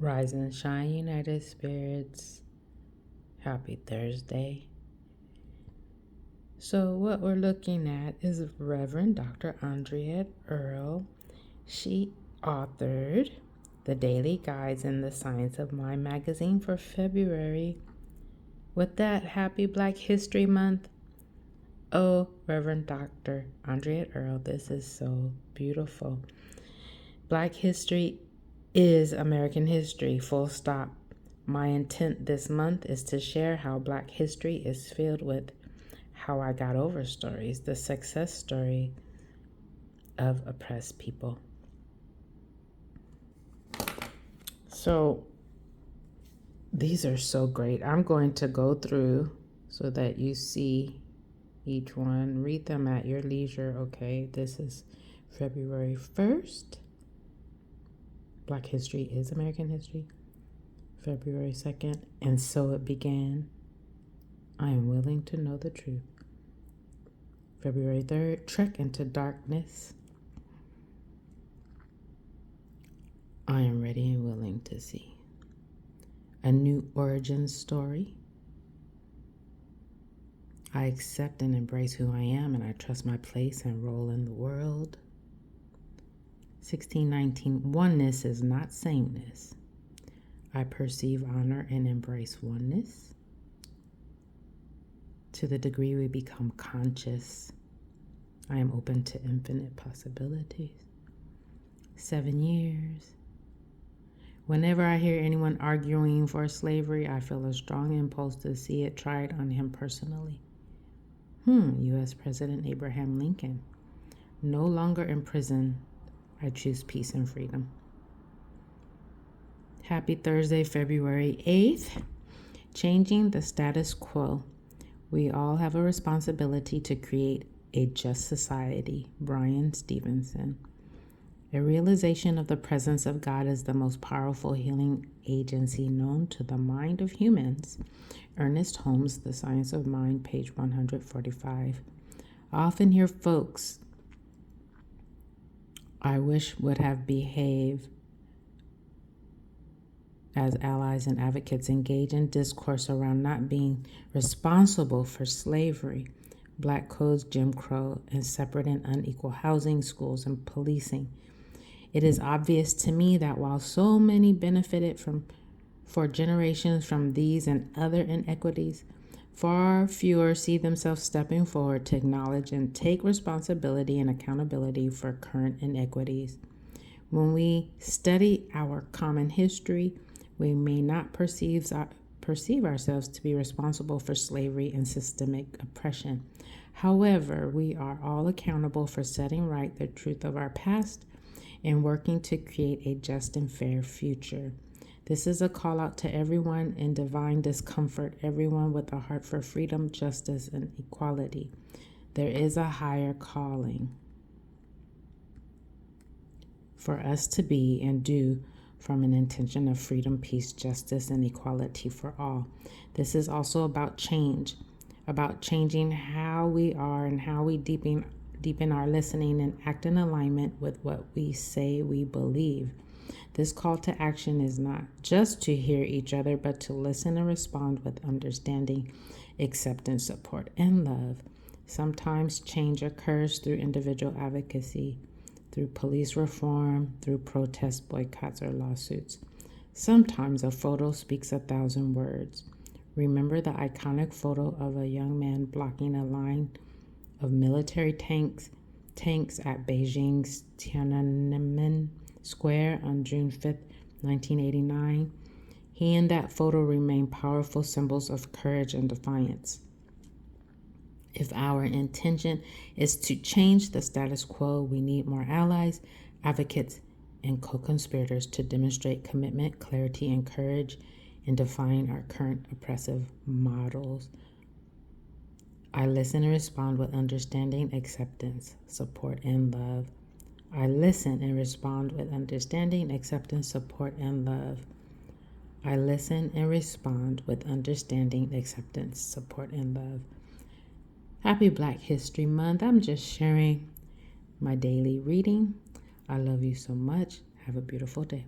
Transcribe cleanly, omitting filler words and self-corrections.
Rise and shine, United Spirits. Happy Thursday. So, what we're looking at is Reverend Dr. Andrea Earl. She authored the Daily Guides in the Science of Mind magazine for February. With that, happy Black History Month. Oh, Reverend Dr. Andrea Earl, this is so beautiful. Black history is American history, full stop. My intent this month is to share how Black history is filled with how I got over stories, the success story of oppressed people. So these are so great. I'm going to go through so that you see each one. Read them at your leisure, okay? This is February 1st. Black history is American history. February 2nd, and so it began. I am willing to know the truth. February 3rd, trek into darkness. I am ready and willing to see. A new origin story. I accept and embrace who I am, and I trust my place and role in the world. 1619, oneness is not sameness. I perceive, honor, and embrace oneness. To the degree we become conscious, I am open to infinite possibilities. 7 years. Whenever I hear anyone arguing for slavery, I feel a strong impulse to see it tried on him personally. U.S. President Abraham Lincoln. No longer in prison, I choose peace and freedom. Happy Thursday, February 8th. Changing the status quo. We all have a responsibility to create a just society. Brian Stevenson. A realization of the presence of God is the most powerful healing agency known to the mind of humans. Ernest Holmes, The Science of Mind, page 145. I often hear folks I wish would have behaved as allies and advocates engage in discourse around not being responsible for slavery, Black codes, Jim Crow, and separate and unequal housing, schools, and policing. It is obvious to me that while so many benefited for generations from these and other inequities, far fewer see themselves stepping forward to acknowledge and take responsibility and accountability for current inequities. When we study our common history, we may not perceive ourselves to be responsible for slavery and systemic oppression. However, we are all accountable for setting right the truth of our past and working to create a just and fair future. This is a call out to everyone in divine discomfort, everyone with a heart for freedom, justice, and equality. There is a higher calling for us to be and do from an intention of freedom, peace, justice, and equality for all. This is also about change, about changing how we are and how we deepen our listening and act in alignment with what we say we believe. This call to action is not just to hear each other, but to listen and respond with understanding, acceptance, support, and love. Sometimes change occurs through individual advocacy, through police reform, through protests, boycotts, or lawsuits. Sometimes a photo speaks 1,000 words. Remember the iconic photo of a young man blocking a line of military tanks at Beijing's Tiananmen Square on June 5th, 1989. He and that photo remain powerful symbols of courage and defiance. If our intention is to change the status quo, we need more allies, advocates, and co-conspirators to demonstrate commitment, clarity, and courage in defying our current oppressive models. I listen and respond with understanding, acceptance, support, and love. I listen and respond with understanding, acceptance, support, and love. I listen and respond with understanding, acceptance, support, and love. Happy Black History Month. I'm just sharing my daily reading. I love you so much. Have a beautiful day.